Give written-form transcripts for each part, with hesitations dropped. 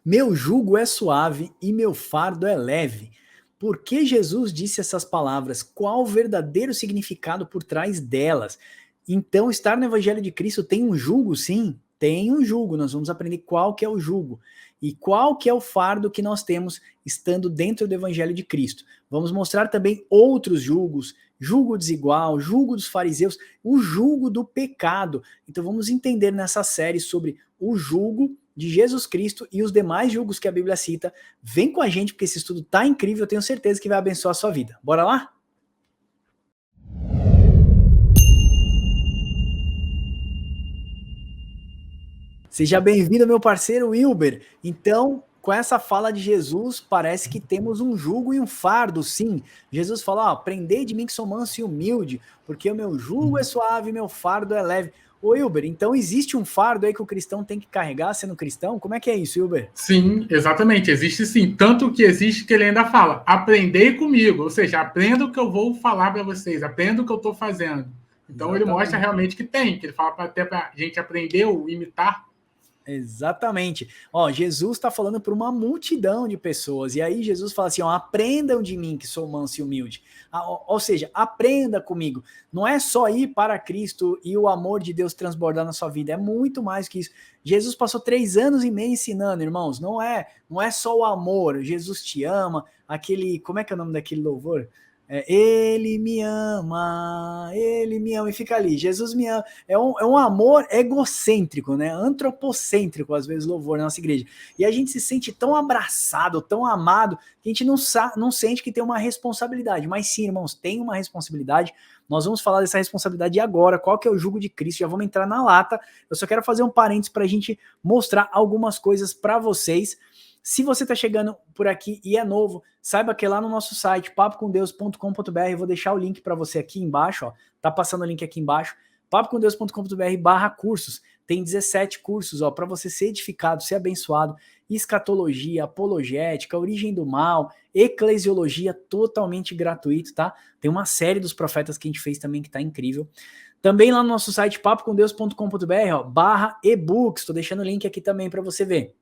Meu jugo é suave e meu fardo é leve. Por que Jesus disse essas palavras? Qual o verdadeiro significado por trás delas? Então, estar no Evangelho de Cristo tem um jugo, sim? Tem um jugo. Nós vamos aprender qual que é o jugo e qual que é o fardo que nós temos estando dentro do Evangelho de Cristo. Vamos mostrar também outros jugos, jugo desigual, jugo dos fariseus, o jugo do pecado. Então, vamos entender nessa série sobre o jugo de Jesus Cristo e os demais julgos que a Bíblia cita. Vem com a gente porque esse estudo tá incrível, eu tenho certeza que vai abençoar a sua vida. Bora lá? Seja bem-vindo, meu parceiro Wilber. Então, com essa fala de Jesus, parece que temos um jugo e um fardo, sim. Jesus fala, aprendei de mim que sou manso e humilde, porque o meu jugo é suave e meu fardo é leve. Ô, Wilber, então existe um fardo aí que o cristão tem que carregar sendo cristão? Como é que é isso, Wilber? Sim, exatamente, existe sim. Tanto que existe que ele ainda fala, aprendei comigo, ou seja, aprenda o que eu vou falar para vocês, aprenda o que eu estou fazendo. Então ele mostra Exatamente. realmente que tem, que ele fala até para a gente aprender ou imitar. Exatamente. Ó, Jesus está falando para uma multidão de pessoas. E aí Jesus fala assim: ó, aprendam de mim que sou manso e humilde. Ou seja, aprenda comigo. Não é só ir para Cristo e o amor de Deus transbordar na sua vida. É muito mais que isso. Jesus passou 3 anos e meio ensinando, irmãos. Não é só o amor. Jesus te ama. Aquele, como é que é o nome daquele louvor? Ele me ama, e fica ali, Jesus me ama. É um amor egocêntrico, né? Antropocêntrico, às vezes, louvor na nossa igreja. E a gente se sente tão abraçado, tão amado, que a gente não sente que tem uma responsabilidade. Mas sim, irmãos, tem uma responsabilidade. Nós vamos falar dessa responsabilidade agora. Qual que é o jugo de Cristo? Já vamos entrar na lata. Eu só quero fazer um parênteses para a gente mostrar algumas coisas para vocês. Se você está chegando por aqui e é novo, saiba que lá no nosso site, papocomdeus.com.br, eu vou deixar o link para você aqui embaixo, ó, tá passando o link aqui embaixo, papocomdeus.com.br/cursos. Tem 17 cursos, ó, para você ser edificado, ser abençoado, escatologia, apologética, origem do mal, eclesiologia, totalmente gratuito, tá? Tem uma série dos profetas que a gente fez também que tá incrível. Também lá no nosso site, papocomdeus.com.br, ó, /ebooks, tô deixando o link aqui também para você ver.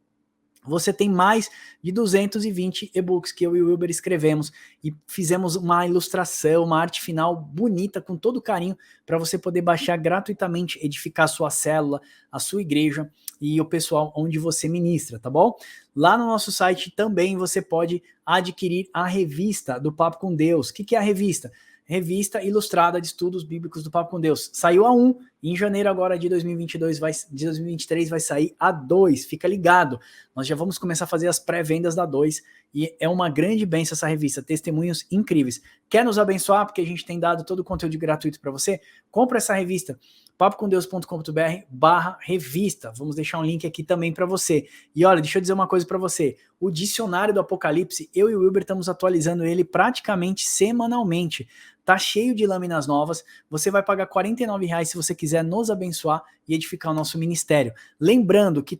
Você tem mais de 220 e-books que eu e o Wilber escrevemos e fizemos uma ilustração, uma arte final bonita, com todo carinho, para você poder baixar gratuitamente, edificar a sua célula, a sua igreja e o pessoal onde você ministra, tá bom? Lá no nosso site também você pode adquirir a revista do Papo com Deus. O que é a revista? Revista Ilustrada de Estudos Bíblicos do Papo com Deus. Saiu a 1, e em janeiro agora de 2022, de 2023 vai sair a 2, fica ligado. Nós já vamos começar a fazer as pré-vendas da 2, e é uma grande bênção essa revista, testemunhos incríveis. Quer nos abençoar, porque a gente tem dado todo o conteúdo gratuito para você? Compra essa revista, papocomdeus.com.br/revista. Vamos deixar um link aqui também para você. E olha, deixa eu dizer uma coisa para você. O dicionário do Apocalipse, eu e o Wilber estamos atualizando ele praticamente semanalmente. Tá cheio de lâminas novas. Você vai pagar R$ 49 se você quiser nos abençoar e edificar o nosso ministério. Lembrando que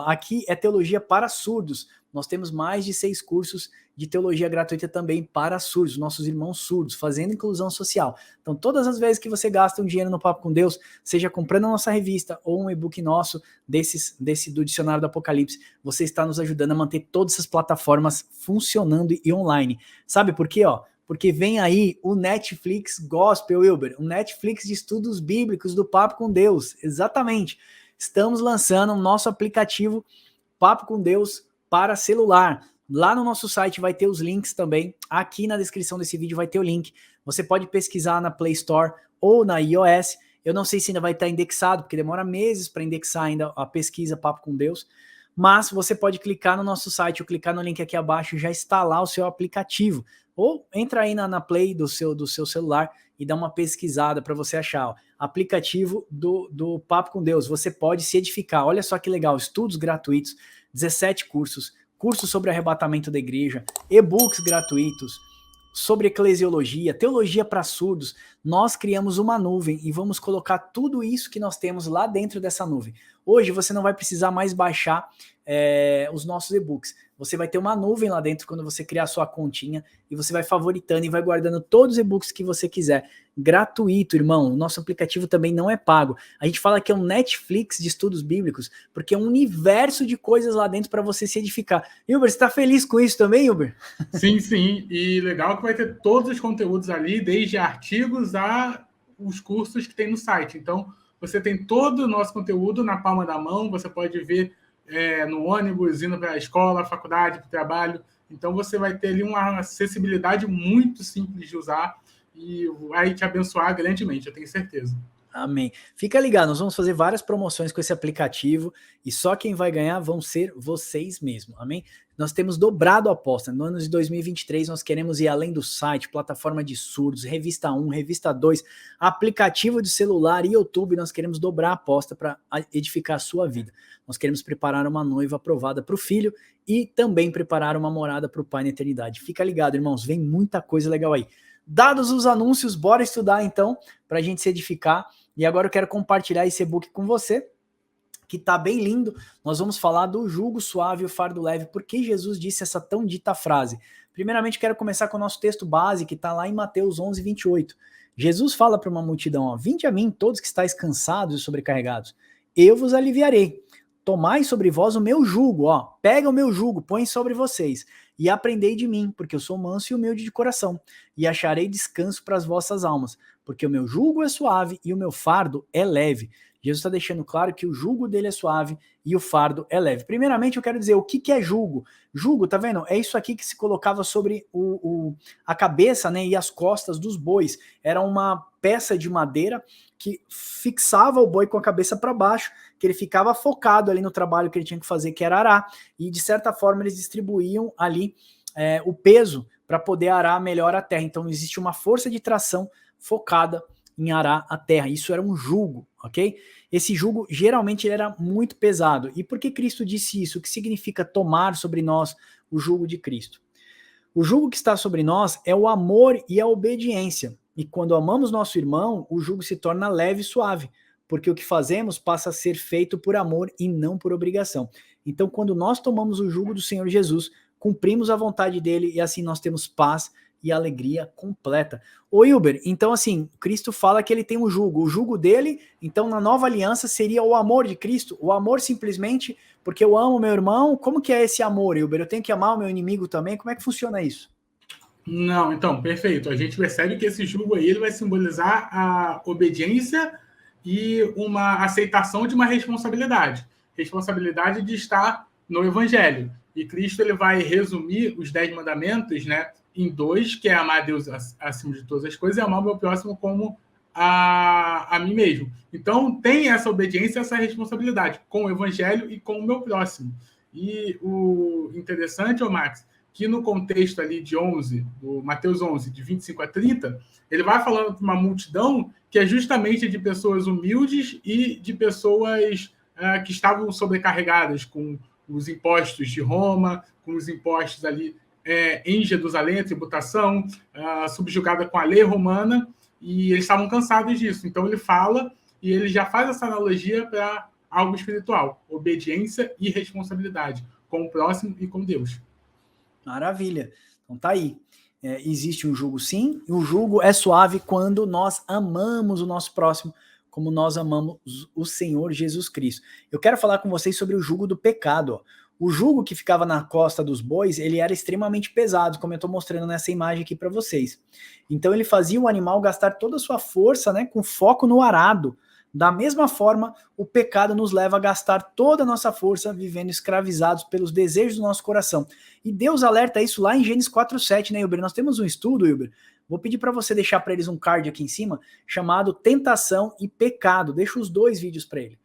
aqui é teologia para surdos. Nós temos mais de 6 cursos de teologia gratuita também para surdos, nossos irmãos surdos, fazendo inclusão social. Então, todas as vezes que você gasta um dinheiro no Papo com Deus, seja comprando a nossa revista ou um e-book nosso do Dicionário do Apocalipse, você está nos ajudando a manter todas essas plataformas funcionando e online. Sabe por quê? Porque vem aí o Netflix Gospel, Wilber, o Netflix de estudos bíblicos do Papo com Deus, exatamente. Estamos lançando o nosso aplicativo Papo com Deus para celular. Lá no nosso site vai ter os links também. Aqui na descrição desse vídeo vai ter o link. Você pode pesquisar na Play Store ou na iOS. Eu não sei se ainda vai estar indexado, porque demora meses para indexar ainda a pesquisa Papo com Deus. Mas você pode clicar no nosso site ou clicar no link aqui abaixo e já instalar o seu aplicativo. Ou entra aí na Play do seu celular e dá uma pesquisada para você achar. Ó, aplicativo do Papo com Deus. Você pode se edificar. Olha só que legal, estudos gratuitos, 17 cursos sobre arrebatamento da igreja, e-books gratuitos, sobre eclesiologia, teologia para surdos. Nós criamos uma nuvem e vamos colocar tudo isso que nós temos lá dentro dessa nuvem. Hoje você não vai precisar mais baixar os nossos e-books. Você vai ter uma nuvem lá dentro quando você criar a sua continha e você vai favoritando e vai guardando todos os e-books que você quiser. Gratuito, irmão. O nosso aplicativo também não é pago. A gente fala que é um Netflix de estudos bíblicos, porque é um universo de coisas lá dentro para você se edificar. Hilber, você está feliz com isso também, Hilber? Sim, sim. E legal que vai ter todos os conteúdos ali, desde artigos a os cursos que tem no site. Então, você tem todo o nosso conteúdo na palma da mão, você pode ver no ônibus, indo para a escola, faculdade, para o trabalho. Então, você vai ter ali uma acessibilidade muito simples de usar e vai te abençoar grandemente, eu tenho certeza. Amém. Fica ligado, nós vamos fazer várias promoções com esse aplicativo e só quem vai ganhar vão ser vocês mesmos, amém? Nós temos dobrado a aposta. No ano de 2023 nós queremos ir além do site, plataforma de surdos, revista 1, revista 2, aplicativo de celular e YouTube. Nós queremos dobrar a aposta para edificar a sua vida. Nós queremos preparar uma noiva aprovada para o filho e também preparar uma morada para o pai na eternidade. Fica ligado, irmãos, vem muita coisa legal aí. Dados os anúncios, bora estudar então para a gente se edificar. E agora eu quero compartilhar esse e-book com você, que tá bem lindo. Nós vamos falar do jugo suave e o fardo leve, porque Jesus disse essa tão dita frase. Primeiramente, quero começar com o nosso texto base, que está lá em Mateus 11, 28. Jesus fala para uma multidão, ó, vinde a mim todos que estáis cansados e sobrecarregados, eu vos aliviarei. Tomai sobre vós o meu jugo, ó, pega o meu jugo, põe sobre vocês, e aprendei de mim, porque eu sou manso e humilde de coração, e acharei descanso para as vossas almas, porque o meu jugo é suave e o meu fardo é leve. Jesus está deixando claro que o jugo dele é suave e o fardo é leve. Primeiramente, eu quero dizer o que é jugo. Jugo, tá vendo? É isso aqui que se colocava sobre a cabeça, né, e as costas dos bois. Era uma peça de madeira que fixava o boi com a cabeça para baixo, que ele ficava focado ali no trabalho que ele tinha que fazer, que era arar, e de certa forma eles distribuíam ali o peso para poder arar melhor a terra. Então existe uma força de tração focada em arar a terra. Isso era um jugo, ok? Esse jugo geralmente ele era muito pesado. E por que Cristo disse isso? O que significa tomar sobre nós o jugo de Cristo? O jugo que está sobre nós é o amor e a obediência. E quando amamos nosso irmão, o jugo se torna leve e suave, porque o que fazemos passa a ser feito por amor e não por obrigação. Então, quando nós tomamos o jugo do Senhor Jesus, cumprimos a vontade dele e assim nós temos paz e alegria completa. Ô Hilber, então assim, Cristo fala que ele tem um jugo. O jugo dele, então na nova aliança, seria o amor de Cristo? O amor simplesmente porque eu amo meu irmão? Como que é esse amor, Hilber? Eu tenho que amar o meu inimigo também? Como é que funciona isso? Não, então, perfeito. A gente percebe que esse jugo aí ele vai simbolizar a obediência e uma aceitação de uma responsabilidade. Responsabilidade de estar no Evangelho. E Cristo ele vai resumir os 10 mandamentos, né, em 2, que é amar a Deus acima de todas as coisas e amar o meu próximo como a mim mesmo. Então, tem essa obediência, essa responsabilidade com o Evangelho e com o meu próximo. E o interessante, Max, que no contexto ali de 11, do Mateus 11, de 25 a 30, ele vai falando para uma multidão que é justamente de pessoas humildes e de pessoas que estavam sobrecarregadas com os impostos de Roma, com os impostos ali em Jerusalém, a tributação, subjugada com a lei romana, e eles estavam cansados disso. Então ele fala e ele já faz essa analogia para algo espiritual, obediência e responsabilidade com o próximo e com Deus. Maravilha. Então tá aí. Existe um jugo sim, e o jugo é suave quando nós amamos o nosso próximo, como nós amamos o Senhor Jesus Cristo. Eu quero falar com vocês sobre o jugo do pecado. Ó. O jugo que ficava na costa dos bois, ele era extremamente pesado, como eu estou mostrando nessa imagem aqui para vocês. Então ele fazia o animal gastar toda a sua força, né, com foco no arado. Da mesma forma, o pecado nos leva a gastar toda a nossa força vivendo escravizados pelos desejos do nosso coração. E Deus alerta isso lá em Gênesis 4:7, né, Hilber? Nós temos um estudo, Hilber. Vou pedir para você deixar para eles um card aqui em cima, chamado Tentação e Pecado. Deixa os 2 vídeos para ele.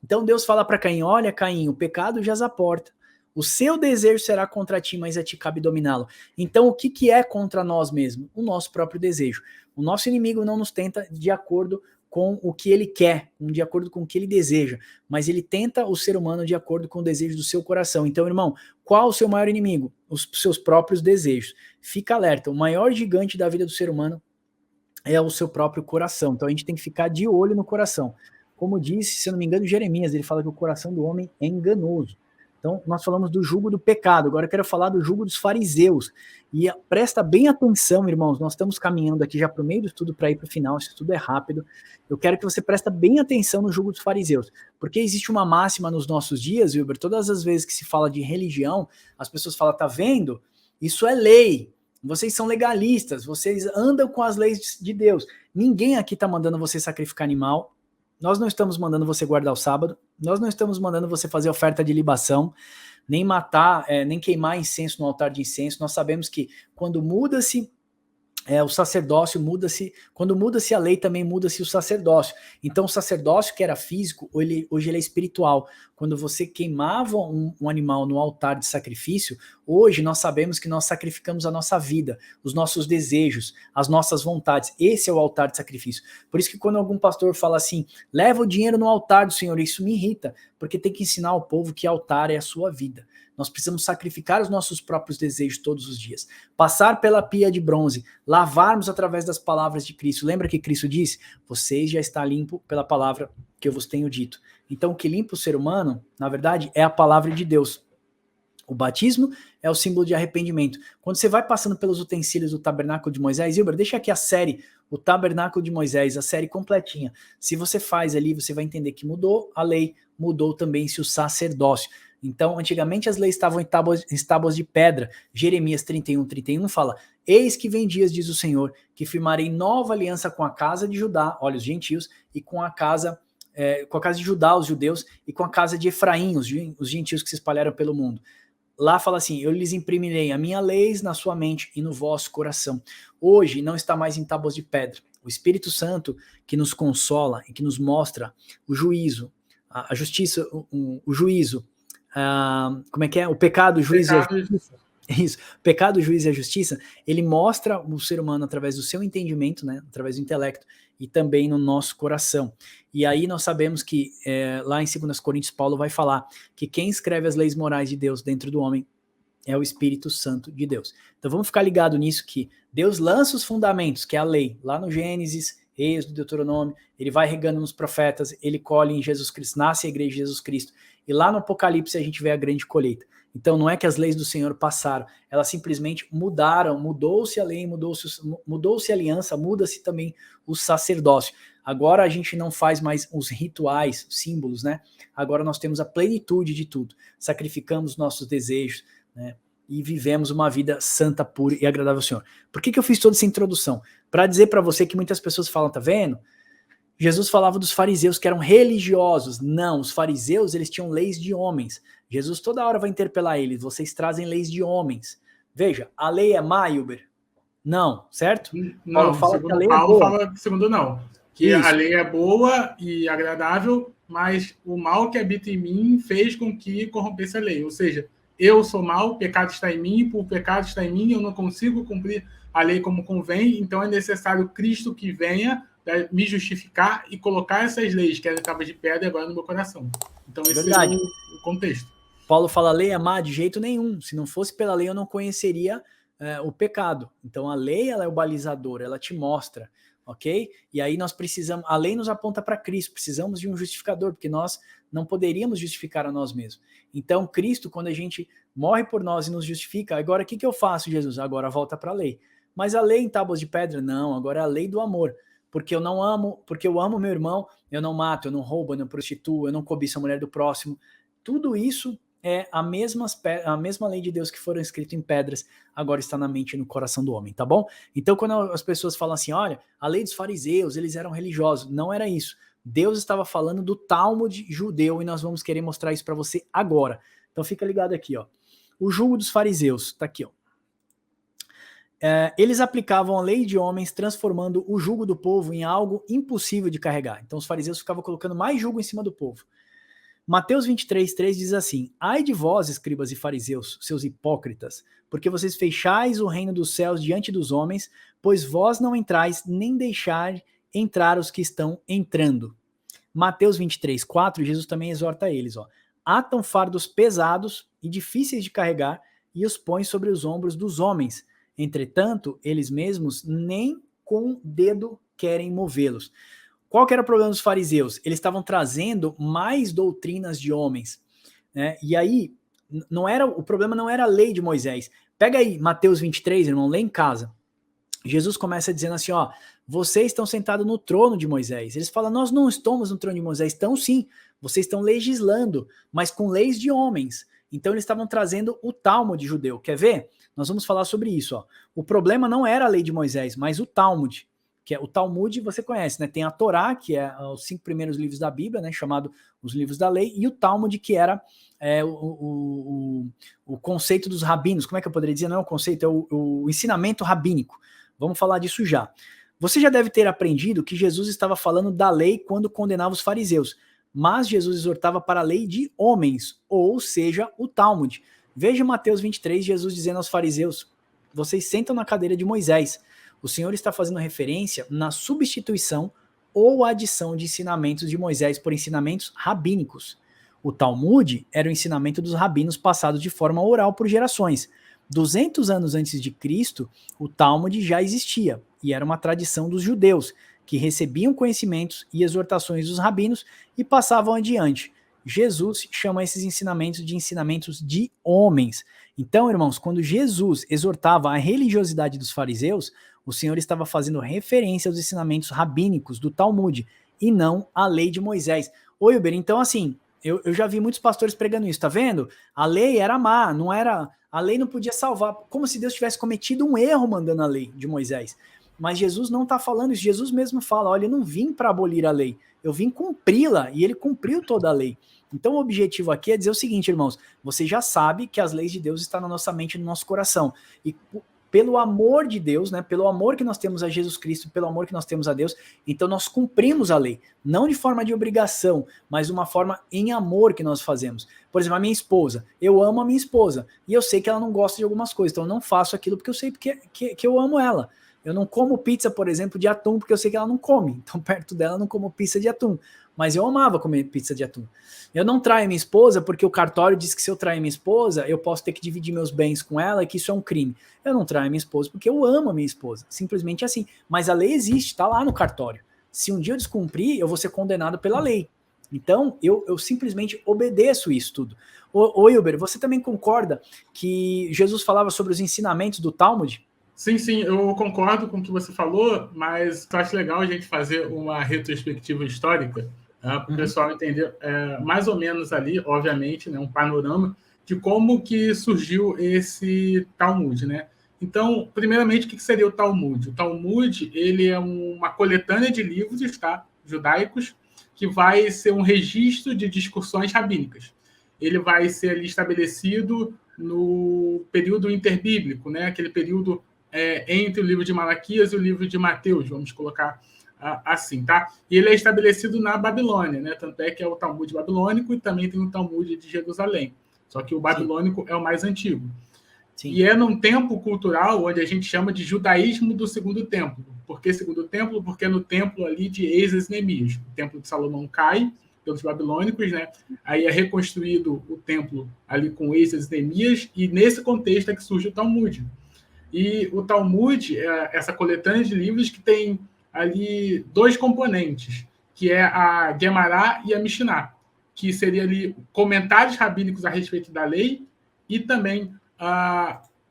Então Deus fala para Caim, olha Caim, o pecado jaz à porta. O seu desejo será contra ti, mas a ti cabe dominá-lo. Então o que é contra nós mesmos? O nosso próprio desejo. O nosso inimigo não nos tenta de acordo com o que ele quer, de acordo com o que ele deseja, mas ele tenta o ser humano de acordo com o desejo do seu coração. Então, irmão, qual o seu maior inimigo? Os seus próprios desejos. Fica alerta, o maior gigante da vida do ser humano é o seu próprio coração. Então a gente tem que ficar de olho no coração. como disse, se eu não me engano, Jeremias, ele fala que o coração do homem é enganoso. Então, nós falamos do jugo do pecado, agora eu quero falar do jugo dos fariseus. E presta bem atenção, irmãos, nós estamos caminhando aqui já para o meio do estudo para ir para o final, esse estudo é rápido. Eu quero que você preste bem atenção no jugo dos fariseus, porque existe uma máxima nos nossos dias, Wilber, todas as vezes que se fala de religião, as pessoas falam, tá vendo? Isso é lei, vocês são legalistas, vocês andam com as leis de Deus. Ninguém aqui está mandando você sacrificar animal, nós não estamos mandando você guardar o sábado, nós não estamos mandando você fazer oferta de libação, nem matar, nem queimar incenso no altar de incenso. Nós sabemos que quando muda-se o sacerdócio, quando muda-se a lei, também muda-se o sacerdócio. Então o sacerdócio que era físico, hoje ele é espiritual. Quando você queimava um animal no altar de sacrifício, hoje nós sabemos que nós sacrificamos a nossa vida, os nossos desejos, as nossas vontades. Esse é o altar de sacrifício. Por isso que quando algum pastor fala assim, leva o dinheiro no altar do Senhor, isso me irrita, porque tem que ensinar ao povo que altar é a sua vida. Nós precisamos sacrificar os nossos próprios desejos todos os dias. Passar pela pia de bronze, lavarmos através das palavras de Cristo. Lembra que Cristo disse? Vocês já está limpo pela palavra que eu vos tenho dito. Então o que limpa o ser humano, na verdade, é a palavra de Deus. O batismo é o símbolo de arrependimento. Quando você vai passando pelos utensílios do tabernáculo de Moisés, Hilber, deixa aqui a série, o tabernáculo de Moisés, a série completinha. Se você faz ali, você vai entender que mudou a lei, mudou também-se o sacerdócio. Então, antigamente as leis estavam em tábuas de pedra. Jeremias 31 fala, eis que vem dias, diz o Senhor, que firmarei nova aliança com a casa de Judá, olha os gentios, e com a casa de Judá, os judeus, e com a casa de Efraim, os gentios que se espalharam pelo mundo. Lá fala assim, eu lhes imprimirei a minha lei na sua mente e no vosso coração. Hoje não está mais em tábuas de pedra. O Espírito Santo que nos consola e que nos mostra o juízo, a justiça, o juízo, como é que é? O pecado, o juízo e a justiça. Isso. O pecado, o juízo e a justiça, ele mostra o ser humano através do seu entendimento, né? Através do intelecto e também no nosso coração. E aí nós sabemos que lá em 2 Coríntios, Paulo vai falar que quem escreve as leis morais de Deus dentro do homem é o Espírito Santo de Deus. Então vamos ficar ligado nisso, que Deus lança os fundamentos, que é a lei, lá no Gênesis, Êxodo, Deuteronômio, ele vai regando nos profetas, ele colhe em Jesus Cristo, nasce a igreja de Jesus Cristo, e lá no Apocalipse a gente vê a grande colheita. Então não é que as leis do Senhor passaram, elas simplesmente mudaram, mudou-se a lei, mudou-se a aliança, muda-se também o sacerdócio. Agora a gente não faz mais os rituais, símbolos, né? Agora nós temos a plenitude de tudo, sacrificamos nossos desejos, né? E vivemos uma vida santa, pura e agradável ao Senhor. Por que eu fiz toda essa introdução? Para dizer para você que muitas pessoas falam, tá vendo? Jesus falava dos fariseus que eram religiosos. Não, os fariseus, eles tinham leis de homens. Jesus toda hora vai interpelar eles, vocês trazem leis de homens. Veja, a lei é má, Hilber? Não, certo? Não, Paulo fala que a lei Paulo é boa. fala segundo não. Que isso. A lei é boa e agradável, mas o mal que habita em mim fez com que corrompesse a lei. Ou seja, eu sou mal, o pecado está em mim, por pecado está em mim, eu não consigo cumprir a lei como convém, então é necessário Cristo que venha me justificar e colocar essas leis que eram tábuas de pedra agora no meu coração. Então esse é o contexto. Paulo fala, a lei é má de jeito nenhum. Se não fosse pela lei, eu não conheceria o pecado. Então a lei, ela é o balizador, ela te mostra, ok? E aí nós precisamos, a lei nos aponta para Cristo, precisamos de um justificador, porque nós não poderíamos justificar a nós mesmos. Então Cristo, quando a gente morre por nós e nos justifica, agora o que eu faço, Jesus? Agora volta para a lei. Mas a lei em tábuas de pedra? Não, agora é a lei do amor. Porque eu amo meu irmão, eu não mato, eu não roubo, eu não prostituo, eu não cobiço a mulher do próximo. Tudo isso é a mesma lei de Deus que foram escritas em pedras, agora está na mente e no coração do homem, tá bom? Então quando as pessoas falam assim, olha, a lei dos fariseus, eles eram religiosos, não era isso. Deus estava falando do Talmud judeu e nós vamos querer mostrar isso para você agora. Então fica ligado aqui, ó. O jugo dos fariseus, tá aqui, ó. Eles aplicavam a lei de homens, transformando o jugo do povo em algo impossível de carregar. Então os fariseus ficavam colocando mais jugo em cima do povo. Mateus 23:3 diz assim, ai de vós, escribas e fariseus, seus hipócritas, porque vocês fechais o reino dos céus diante dos homens, pois vós não entrais, nem deixar entrar os que estão entrando. Mateus 23:4, Jesus também exorta eles, ó, atam fardos pesados e difíceis de carregar e os põem sobre os ombros dos homens. Entretanto, eles mesmos nem com o dedo querem movê-los. Qual que era o problema dos fariseus? Eles estavam trazendo mais doutrinas de homens, né? E aí, o problema não era a lei de Moisés. Pega aí Mateus 23, irmão, lê em casa. Jesus começa dizendo assim, ó, vocês estão sentados no trono de Moisés. Eles falam, nós não estamos no trono de Moisés. Estão sim, vocês estão legislando, mas com leis de homens. Então eles estavam trazendo o Talmud judeu. Quer ver? Nós vamos falar sobre isso. Ó. O problema não era a lei de Moisés, mas o Talmud. Que é o Talmud, você conhece, né? Tem a Torá, que é os 5 primeiros livros da Bíblia, né? Chamado os livros da lei, e o Talmud, que era o conceito dos rabinos. Como é que eu poderia dizer? Não é o conceito, é o ensinamento rabínico. Vamos falar disso já. Você já deve ter aprendido que Jesus estava falando da lei quando condenava os fariseus, mas Jesus exortava para a lei de homens, ou seja, o Talmud. Veja Mateus 23, Jesus dizendo aos fariseus, vocês sentam na cadeira de Moisés. O Senhor está fazendo referência na substituição ou adição de ensinamentos de Moisés por ensinamentos rabínicos. O Talmud era o ensinamento dos rabinos passado de forma oral por gerações. 200 anos antes de Cristo, o Talmud já existia e era uma tradição dos judeus, que recebiam conhecimentos e exortações dos rabinos e passavam adiante. Jesus chama esses ensinamentos de homens. Então, irmãos, quando Jesus exortava a religiosidade dos fariseus, o Senhor estava fazendo referência aos ensinamentos rabínicos do Talmud e não à lei de Moisés. Ô, Uber, então assim, eu já vi muitos pastores pregando isso, tá vendo? A lei era má, não era... A lei não podia salvar, como se Deus tivesse cometido um erro mandando a lei de Moisés. Mas Jesus não está falando isso, Jesus mesmo fala, olha, eu não vim para abolir a lei, eu vim cumpri-la, e ele cumpriu toda a lei. Então o objetivo aqui é dizer o seguinte, irmãos, você já sabe que as leis de Deus estão na nossa mente e no nosso coração, e pelo amor de Deus, né, pelo amor que nós temos a Jesus Cristo, pelo amor que nós temos a Deus, então nós cumprimos a lei, não de forma de obrigação, mas de uma forma em amor que nós fazemos. Por exemplo, a minha esposa, eu amo a minha esposa, e eu sei que ela não gosta de algumas coisas, então eu não faço aquilo porque eu sei que eu amo ela. Eu não como pizza, por exemplo, de atum, porque eu sei que ela não come, então perto dela eu não como pizza de atum, mas eu amava comer pizza de atum. Eu não traio minha esposa porque o cartório diz que se eu trair minha esposa, eu posso ter que dividir meus bens com ela e que isso é um crime. Eu não traio minha esposa porque eu amo a minha esposa, simplesmente assim. Mas a lei existe, está lá no cartório. Se um dia eu descumprir, eu vou ser condenado pela lei. Então, eu simplesmente obedeço isso tudo. Ô Wilber, você também concorda que Jesus falava sobre os ensinamentos do Talmud? Sim, eu concordo com o que você falou, mas eu acho legal a gente fazer uma retrospectiva histórica, para o pessoal entender mais ou menos ali, obviamente, né, um panorama de como que surgiu esse Talmud, né? Então, primeiramente, o que seria o Talmud? O Talmud, ele é uma coletânea de livros, tá, judaicos, que vai ser um registro de discussões rabínicas. Ele vai ser ali estabelecido no período interbíblico, né? Aquele período entre o livro de Malaquias e o livro de Mateus, vamos colocar assim, tá? E ele é estabelecido na Babilônia, né? Tanto é que é o Talmud babilônico e também tem o Talmud de Jerusalém. Só que o babilônico é o mais antigo. Sim. E é num tempo cultural onde a gente chama de judaísmo do Segundo Templo. Por que Segundo Templo? Porque é no templo ali de Esdras e Neemias. O templo de Salomão cai pelos babilônicos, né? Aí é reconstruído o templo ali com Esdras e Neemias, e nesse contexto é que surge o Talmud. E o Talmud é essa coletânea de livros que tem ali 2 componentes, que é a Guemará e a Mishnah, que seria ali comentários rabínicos a respeito da lei e também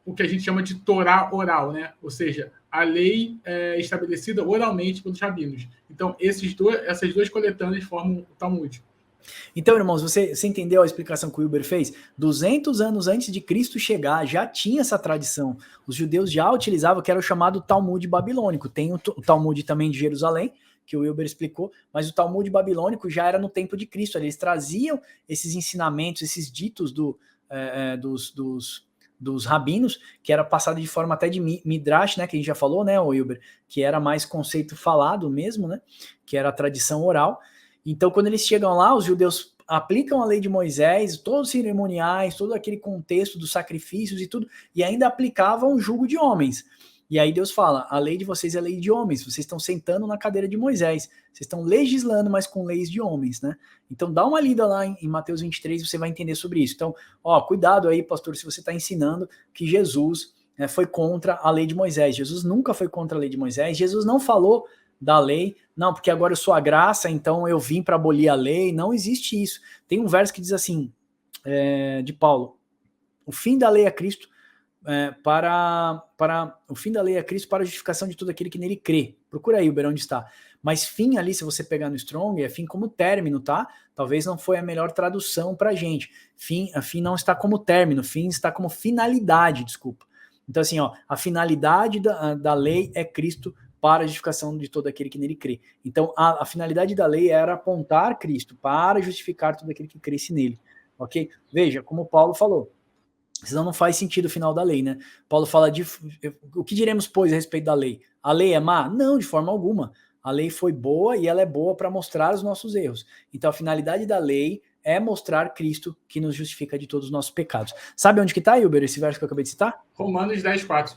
o que a gente chama de Torá oral, né? Ou seja, a lei estabelecida oralmente pelos rabinos. Então, essas 2 coletâneas formam o Talmud. Então, irmãos, você entendeu a explicação que o Wilber fez? 200 anos antes de Cristo chegar, já tinha essa tradição. Os judeus já utilizavam, que era o chamado Talmud babilônico. Tem o Talmud também de Jerusalém, que o Wilber explicou, mas o Talmud babilônico já era no tempo de Cristo. Eles traziam esses ensinamentos, esses ditos dos rabinos, que era passado de forma até de midrash, né, que a gente já falou, né, o Wilber, que era mais conceito falado mesmo, né, que era a tradição oral. Então, quando eles chegam lá, os judeus aplicam a lei de Moisés, todos os cerimoniais, todo aquele contexto dos sacrifícios e tudo, e ainda aplicavam o jugo de homens. E aí Deus fala, a lei de vocês é lei de homens, vocês estão sentando na cadeira de Moisés, vocês estão legislando, mas com leis de homens, né? Então dá uma lida lá em Mateus 23, você vai entender sobre isso. Então, cuidado aí, pastor, se você está ensinando que Jesus foi contra a lei de Moisés. Jesus nunca foi contra a lei de Moisés, Jesus não falou da lei. Não, porque agora eu sou a graça, então eu vim para abolir a lei. Não existe isso. Tem um verso que diz assim, de Paulo: o fim da lei é Cristo, o fim da lei é Cristo para a justificação de todo aquele que nele crê. Procura aí, Uber, onde está. Mas fim ali, se você pegar no Strong, é fim como término, tá? Talvez não foi a melhor tradução pra gente. Fim não está como término, fim está como finalidade, desculpa. Então assim, ó, a finalidade da lei é Cristo para a justificação de todo aquele que nele crê. Então a finalidade da lei era apontar Cristo para justificar todo aquele que cresce nele, ok? Veja, como Paulo falou, senão não faz sentido o final da lei, né? Paulo fala o que diremos, pois, a respeito da lei? A lei é má? Não, de forma alguma. A lei foi boa e ela é boa para mostrar os nossos erros. Então a finalidade da lei é mostrar Cristo que nos justifica de todos os nossos pecados. Sabe onde que está, Hilber, esse verso que eu acabei de citar? Romanos 10:4.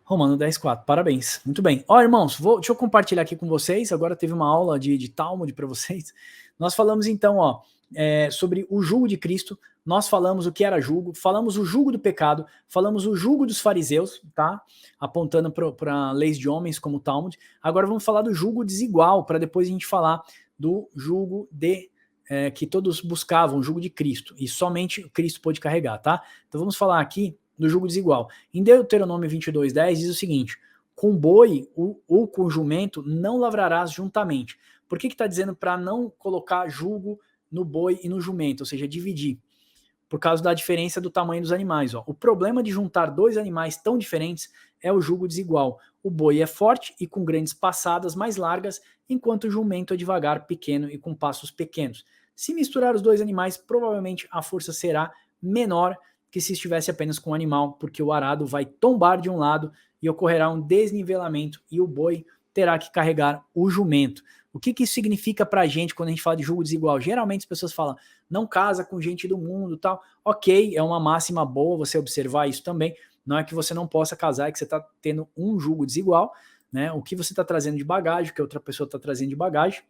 Romanos 10:4, parabéns. Muito bem. Ó, irmãos, deixa eu compartilhar aqui com vocês. Agora teve uma aula de Talmud para vocês. Nós falamos então, ó, sobre o jugo de Cristo. Nós falamos o que era jugo, falamos o jugo do pecado, falamos o jugo dos fariseus, tá? Apontando para leis de homens como o Talmud. Agora vamos falar do jugo desigual, para depois a gente falar do jugo que todos buscavam, o jugo de Cristo, e somente Cristo pôde carregar, tá? Então vamos falar aqui do jugo desigual. Em Deuteronômio 22:10 diz o seguinte: com boi ou com jumento não lavrarás juntamente. Por que está dizendo para não colocar jugo no boi e no jumento, ou seja, dividir? Por causa da diferença do tamanho dos animais. Ó. O problema de juntar dois animais tão diferentes é o jugo desigual. O boi é forte e com grandes passadas mais largas, enquanto o jumento é devagar, pequeno e com passos pequenos. Se misturar os dois animais, provavelmente a força será menor que se estivesse apenas com o animal, porque o arado vai tombar de um lado e ocorrerá um desnivelamento e o boi terá que carregar o jumento. O que isso significa pra gente quando a gente fala de jugo desigual? Geralmente as pessoas falam, não casa com gente do mundo e tal. Ok, é uma máxima boa você observar isso também. Não é que você não possa casar, é que você está tendo um jugo desigual, né? O que você está trazendo de bagagem, o que a outra pessoa está trazendo de bagagem.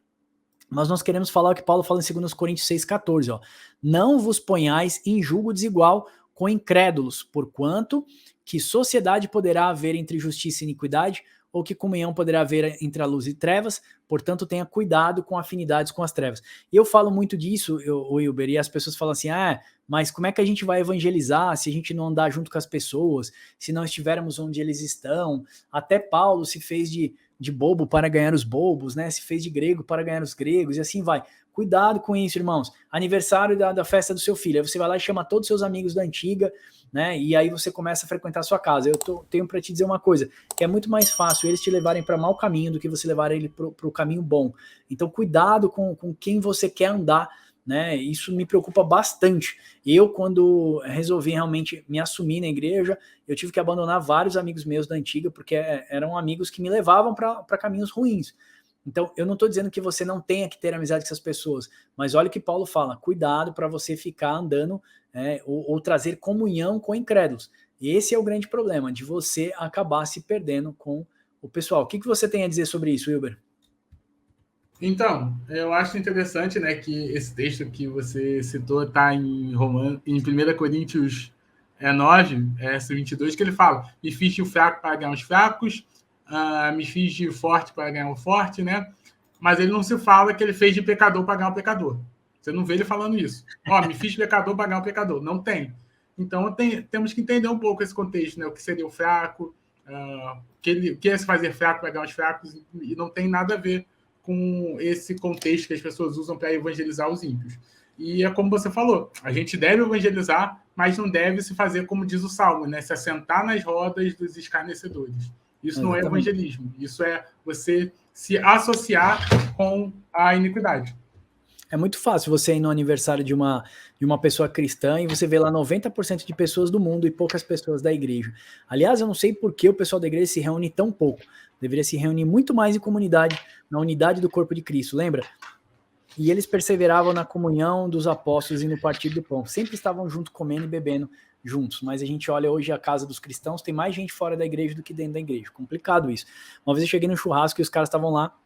Mas nós queremos falar o que Paulo fala em 2 Coríntios 6,14. Não vos ponhais em jugo desigual com incrédulos, porquanto que sociedade poderá haver entre justiça e iniquidade, ou que comunhão poderá haver entre a luz e trevas, portanto tenha cuidado com afinidades com as trevas. E eu falo muito disso, Wilber, e as pessoas falam assim, mas como é que a gente vai evangelizar se a gente não andar junto com as pessoas, se não estivermos onde eles estão? Até Paulo se fez de bobo para ganhar os bobos, né? Se fez de grego para ganhar os gregos, e assim vai. Cuidado com isso, irmãos. Aniversário da festa do seu filho, aí você vai lá e chama todos os seus amigos da antiga, né? E aí você começa a frequentar a sua casa. Tenho para te dizer uma coisa, que é muito mais fácil eles te levarem para mau caminho do que você levar ele para o caminho bom. Então cuidado com quem você quer andar, né? Isso me preocupa bastante. Eu, quando resolvi realmente me assumir na igreja, eu tive que abandonar vários amigos meus da antiga, porque eram amigos que me levavam para caminhos ruins. Então, eu não estou dizendo que você não tenha que ter amizade com essas pessoas, mas olha o que Paulo fala, cuidado para você ficar andando ou trazer comunhão com incrédulos. Esse é o grande problema, de você acabar se perdendo com o pessoal. O que você tem a dizer sobre isso, Wilber? Então, eu acho interessante, né, que esse texto que você citou está em 1 Coríntios 9, 22, que ele fala, me fiz de fraco para ganhar os fracos, me fiz de forte para ganhar o forte, né? Mas ele não se fala que ele fez de pecador para ganhar o pecador. Você não vê ele falando isso. Me fiz de pecador para ganhar o pecador. Não tem. Então, temos que entender um pouco esse contexto, né? O que seria o fraco, o que é se fazer fraco para ganhar os fracos, e não tem nada a ver com esse contexto que as pessoas usam para evangelizar os ímpios. E é como você falou, a gente deve evangelizar, mas não deve se fazer como diz o Salmo, né? Se assentar nas rodas dos escarnecedores. Isso não é evangelismo, isso é você se associar com a iniquidade. É muito fácil você ir no aniversário de uma pessoa cristã e você vê lá 90% de pessoas do mundo e poucas pessoas da igreja. Aliás, eu não sei por que o pessoal da igreja se reúne tão pouco. Deveria se reunir muito mais em comunidade, na unidade do corpo de Cristo, lembra? E eles perseveravam na comunhão dos apóstolos e no partir do pão. Sempre estavam juntos, comendo e bebendo juntos. Mas a gente olha hoje a casa dos cristãos, tem mais gente fora da igreja do que dentro da igreja. Complicado isso. Uma vez eu cheguei no churrasco e os caras estavam lá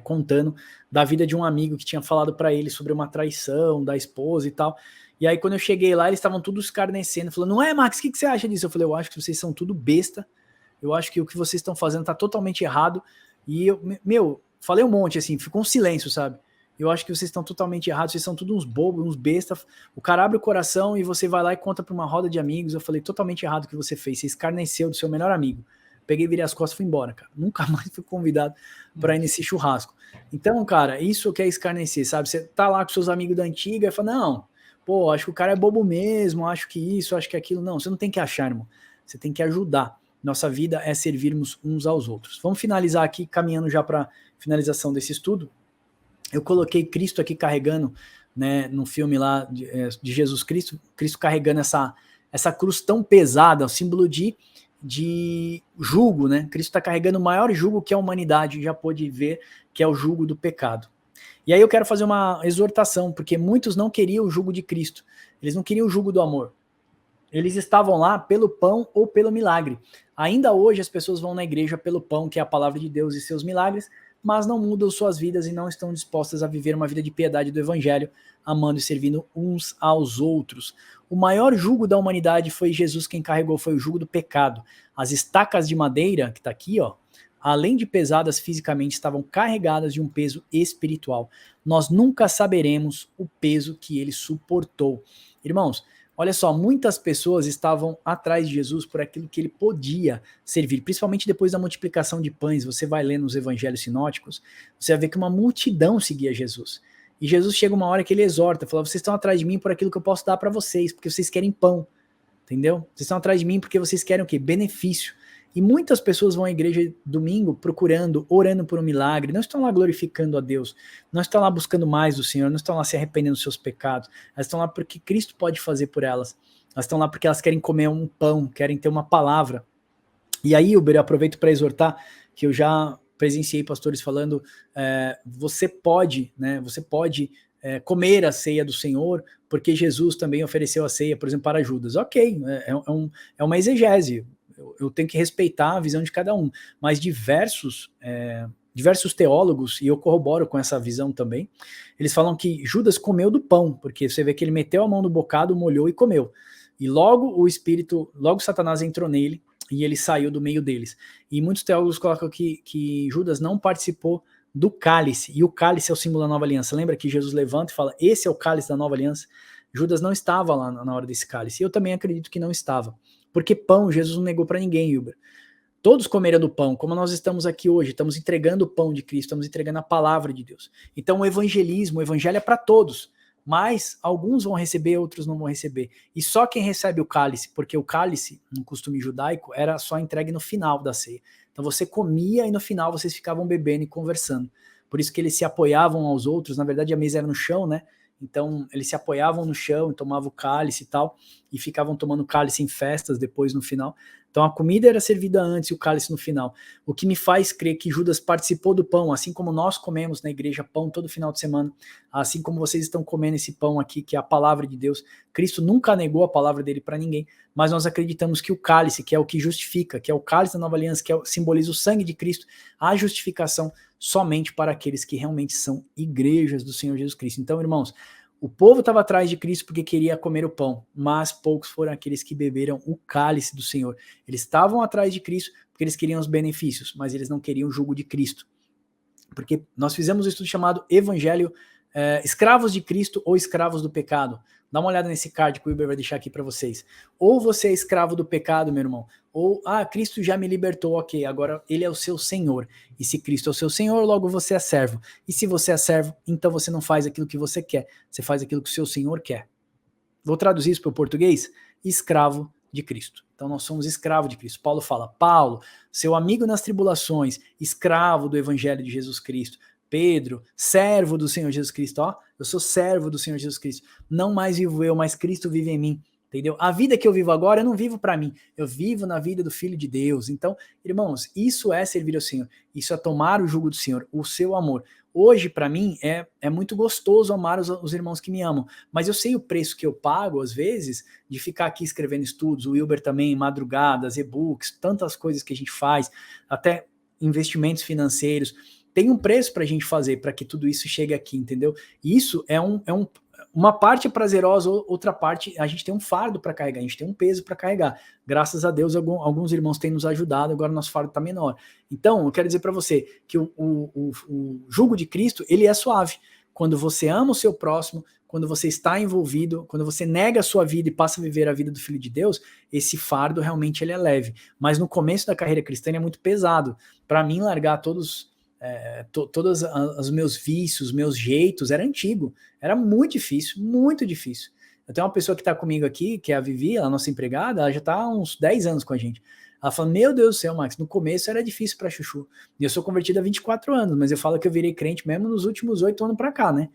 contando da vida de um amigo que tinha falado para ele sobre uma traição da esposa e tal. E aí quando eu cheguei lá, eles estavam todos escarnecendo, falando, não é, Max, o que você acha disso? Eu falei, eu acho que vocês são tudo besta, eu acho que o que vocês estão fazendo está totalmente errado, E eu, falei um monte, assim, ficou um silêncio, sabe? Eu acho que vocês estão totalmente errados, vocês são todos uns bobos, uns bestas. O cara abre o coração e você vai lá e conta pra uma roda de amigos. Eu falei totalmente errado o que você fez, você escarneceu do seu melhor amigo. Peguei, virei as costas e fui embora, cara. Nunca mais fui convidado para ir nesse churrasco. Então, cara, isso que é escarnecer, sabe? Você tá lá com seus amigos da antiga e fala, não, pô, acho que o cara é bobo mesmo, acho que isso, acho que aquilo. Não, você não tem que achar, irmão. Você tem que ajudar. Nossa vida é servirmos uns aos outros. Vamos finalizar aqui, caminhando já para finalização desse estudo. Eu coloquei Cristo aqui carregando, né, no filme lá de Jesus Cristo, Cristo carregando essa cruz tão pesada, o símbolo de jugo, né? Cristo está carregando o maior jugo que a humanidade já pôde ver, que é o jugo do pecado. E aí eu quero fazer uma exortação, porque muitos não queriam o jugo de Cristo, eles não queriam o jugo do amor. Eles estavam lá pelo pão ou pelo milagre. Ainda hoje as pessoas vão na igreja pelo pão, que é a palavra de Deus e seus milagres, mas não mudam suas vidas e não estão dispostas a viver uma vida de piedade do evangelho, amando e servindo uns aos outros. O maior jugo da humanidade foi Jesus quem carregou, foi o jugo do pecado. As estacas de madeira, que está aqui, ó, além de pesadas fisicamente, estavam carregadas de um peso espiritual. Nós nunca saberemos o peso que ele suportou. Irmãos, olha só, muitas pessoas estavam atrás de Jesus por aquilo que ele podia servir, principalmente depois da multiplicação de pães. Você vai ler nos evangelhos sinóticos, você vai ver que uma multidão seguia Jesus. E Jesus chega uma hora que ele exorta, fala, vocês estão atrás de mim por aquilo que eu posso dar para vocês, porque vocês querem pão, entendeu? Vocês estão atrás de mim porque vocês querem o quê? Benefício. E muitas pessoas vão à igreja domingo procurando, orando por um milagre, não estão lá glorificando a Deus, não estão lá buscando mais do Senhor, não estão lá se arrependendo dos seus pecados, elas estão lá porque Cristo pode fazer por elas, elas estão lá porque elas querem comer um pão, querem ter uma palavra. E aí, Uber, eu aproveito para exortar, que eu já presenciei pastores falando, você pode comer a ceia do Senhor, porque Jesus também ofereceu a ceia, por exemplo, para Judas. Ok, é uma exegese, eu tenho que respeitar a visão de cada um, mas diversos teólogos, e eu corroboro com essa visão também, eles falam que Judas comeu do pão, porque você vê que ele meteu a mão no bocado, molhou e comeu. E logo Satanás entrou nele, e ele saiu do meio deles. E muitos teólogos colocam que Judas não participou do cálice, e o cálice é o símbolo da nova aliança. Lembra que Jesus levanta e fala, esse é o cálice da nova aliança? Judas não estava lá na hora desse cálice, e eu também acredito que não estava. Porque pão, Jesus não negou para ninguém, Wilber. Todos comeram do pão, como nós estamos aqui hoje, estamos entregando o pão de Cristo, estamos entregando a palavra de Deus. Então o evangelho é para todos, mas alguns vão receber, outros não vão receber. E só quem recebe o cálice, porque o cálice, no costume judaico, era só entregue no final da ceia. Então você comia e no final vocês ficavam bebendo e conversando. Por isso que eles se apoiavam aos outros, na verdade a mesa era no chão, né? Então eles se apoiavam no chão, tomavam o cálice e tal, e ficavam tomando cálice em festas depois no final. Então a comida era servida antes e o cálice no final. O que me faz crer que Judas participou do pão, assim como nós comemos na igreja pão todo final de semana, assim como vocês estão comendo esse pão aqui, que é a palavra de Deus. Cristo nunca negou a palavra dele para ninguém, mas nós acreditamos que o cálice, que é o que justifica, que é o cálice da nova aliança, que simboliza o sangue de Cristo, a justificação somente para aqueles que realmente são igrejas do Senhor Jesus Cristo. Então, irmãos, o povo estava atrás de Cristo porque queria comer o pão, mas poucos foram aqueles que beberam o cálice do Senhor. Eles estavam atrás de Cristo porque eles queriam os benefícios, mas eles não queriam o jugo de Cristo. Porque nós fizemos um estudo chamado Evangelho, Escravos de Cristo ou Escravos do Pecado. Dá uma olhada nesse card que o Uber vai deixar aqui para vocês. Ou você é escravo do pecado, meu irmão, ou, Cristo já me libertou, ok, agora ele é o seu Senhor. E se Cristo é o seu Senhor, logo você é servo. E se você é servo, então você não faz aquilo que você quer, você faz aquilo que o seu Senhor quer. Vou traduzir isso para o português? Escravo de Cristo. Então nós somos escravos de Cristo. Paulo fala, Paulo, seu amigo nas tribulações, escravo do Evangelho de Jesus Cristo. Pedro, servo do Senhor Jesus Cristo, eu sou servo do Senhor Jesus Cristo, não mais vivo eu, mas Cristo vive em mim, entendeu? A vida que eu vivo agora, eu não vivo para mim, eu vivo na vida do Filho de Deus. Então, irmãos, isso é servir ao Senhor, isso é tomar o jugo do Senhor, o seu amor. Hoje, para mim, é muito gostoso amar os irmãos que me amam, mas eu sei o preço que eu pago, às vezes, de ficar aqui escrevendo estudos, o Wilber também, madrugadas, e-books, tantas coisas que a gente faz, até investimentos financeiros. Tem um preço para a gente fazer para que tudo isso chegue aqui, entendeu? E isso uma parte é prazerosa, outra parte a gente tem um fardo para carregar, a gente tem um peso para carregar. Graças a Deus, alguns irmãos têm nos ajudado, agora o nosso fardo está menor. Então, eu quero dizer para você que o jugo de Cristo, ele é suave. Quando você ama o seu próximo, quando você está envolvido, quando você nega a sua vida e passa a viver a vida do Filho de Deus, esse fardo realmente ele é leve. Mas no começo da carreira cristã é muito pesado. Para mim, largar todos os meus vícios, meus jeitos, era antigo. Era muito difícil, muito difícil. Eu tenho uma pessoa que está comigo aqui, que é a Vivi, a nossa empregada, ela já está há uns 10 anos com a gente. Ela fala, meu Deus do céu, Max, no começo era difícil para chuchu. E eu sou convertido há 24 anos, mas eu falo que eu virei crente mesmo nos últimos 8 anos para cá, né?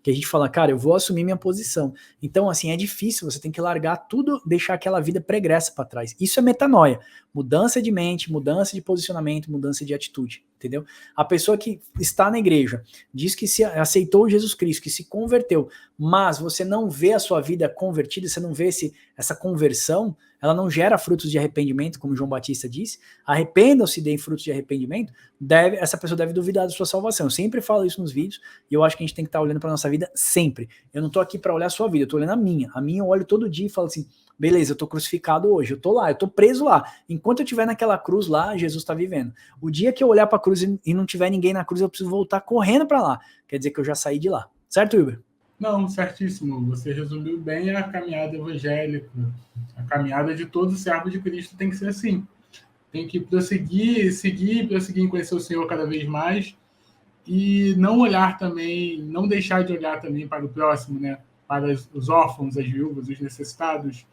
Que a gente fala, cara, eu vou assumir minha posição. Então, assim, é difícil, você tem que largar tudo, deixar aquela vida pregressa para trás. Isso é metanoia. Mudança de mente, mudança de posicionamento, mudança de atitude, entendeu? A pessoa que está na igreja, diz que se aceitou Jesus Cristo, que se converteu, mas você não vê a sua vida convertida, você não vê essa conversão, ela não gera frutos de arrependimento, como João Batista disse, arrependam-se e deem frutos de arrependimento, essa pessoa deve duvidar da sua salvação. Eu sempre falo isso nos vídeos, e eu acho que a gente tem que estar olhando para a nossa vida sempre. Eu não estou aqui para olhar a sua vida, eu estou olhando a minha. A minha eu olho todo dia e falo assim, beleza, eu estou crucificado hoje, eu estou lá, eu estou preso lá. Enquanto eu estiver naquela cruz lá, Jesus está vivendo. O dia que eu olhar para a cruz e não tiver ninguém na cruz, eu preciso voltar correndo para lá. Quer dizer que eu já saí de lá. Certo, Wilber? Não, certíssimo. Você resumiu bem a caminhada evangélica. A caminhada de todo servo de Cristo tem que ser assim. Tem que prosseguir em conhecer o Senhor cada vez mais e não olhar também, não deixar de olhar também para o próximo, né? Para os órfãos, as viúvas, os necessitados,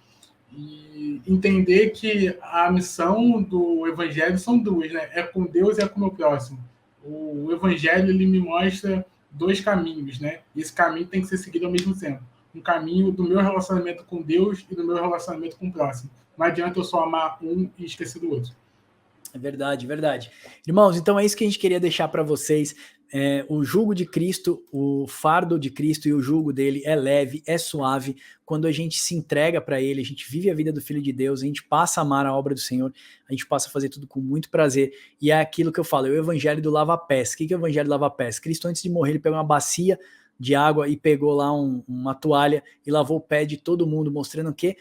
e entender que a missão do evangelho são duas, né? É com Deus e é com o meu próximo. O evangelho, ele me mostra 2 caminhos, né? E esse caminho tem que ser seguido ao mesmo tempo. Um caminho do meu relacionamento com Deus e do meu relacionamento com o próximo. Não adianta eu só amar um e esquecer do outro. É verdade, verdade. Irmãos, então é isso que a gente queria deixar para vocês. O jugo de Cristo, o fardo de Cristo e o jugo dele é leve, é suave. Quando a gente se entrega para ele, a gente vive a vida do Filho de Deus, a gente passa a amar a obra do Senhor, a gente passa a fazer tudo com muito prazer. E é aquilo que eu falo, é o evangelho do lava-pés. O que é o evangelho do lava-pés? Cristo, antes de morrer, ele pegou uma bacia de água e pegou lá uma toalha e lavou o pé de todo mundo, mostrando que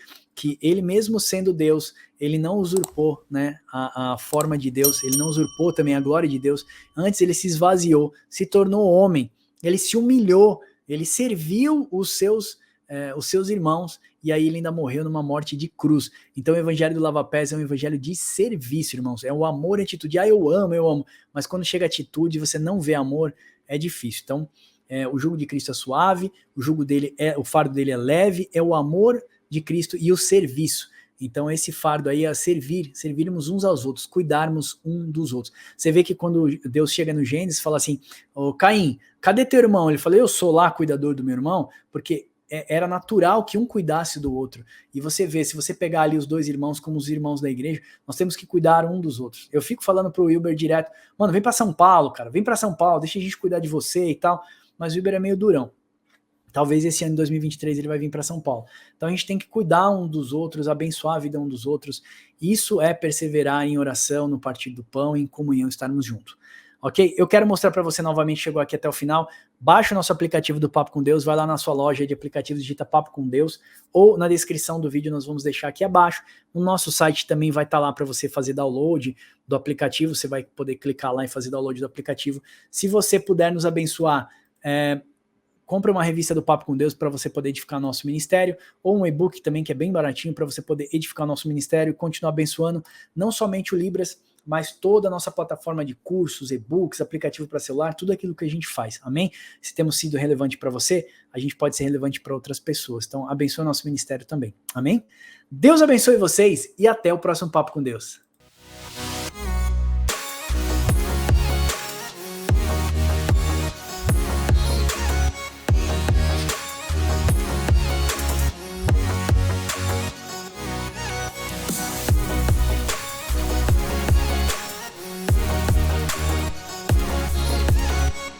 ele mesmo sendo Deus, ele não usurpou, né, a forma de Deus, ele não usurpou também a glória de Deus, antes ele se esvaziou, se tornou homem, ele se humilhou, ele serviu os seus irmãos, e aí ele ainda morreu numa morte de cruz. Então o evangelho do lava-pés é um evangelho de serviço, irmãos, é o amor e atitude. Eu amo, mas quando chega a atitude e você não vê amor, é difícil. Então o jugo de Cristo é suave, o fardo dele é leve, é o amor de Cristo e o serviço. Então esse fardo aí é servirmos uns aos outros, cuidarmos um dos outros. Você vê que quando Deus chega no Gênesis, fala assim, ô Caim, cadê teu irmão? Ele fala, eu sou lá cuidador do meu irmão, porque era natural que um cuidasse do outro. E você vê, se você pegar ali os 2 irmãos como os irmãos da igreja, nós temos que cuidar um dos outros. Eu fico falando pro Wilber direto, mano, vem para São Paulo, cara, vem para São Paulo, deixa a gente cuidar de você e tal, mas o Wilber é meio durão. Talvez esse ano, 2023, ele vai vir para São Paulo. Então a gente tem que cuidar um dos outros, abençoar a vida um dos outros. Isso é perseverar em oração, no partir do pão, em comunhão, estarmos juntos. Ok? Eu quero mostrar para você novamente, chegou aqui até o final, baixa o nosso aplicativo do Papo com Deus, vai lá na sua loja de aplicativos, digita Papo com Deus, ou na descrição do vídeo nós vamos deixar aqui abaixo. No nosso site também vai estar lá para você fazer download do aplicativo, você vai poder clicar lá e fazer download do aplicativo. Se você puder nos abençoar, compre uma revista do Papo com Deus para você poder edificar nosso ministério, ou um e-book também que é bem baratinho para você poder edificar nosso ministério e continuar abençoando não somente o Libras, mas toda a nossa plataforma de cursos, e-books, aplicativo para celular, tudo aquilo que a gente faz, amém? Se temos sido relevante para você, a gente pode ser relevante para outras pessoas, então abençoe nosso ministério também, amém? Deus abençoe vocês e até o próximo Papo com Deus.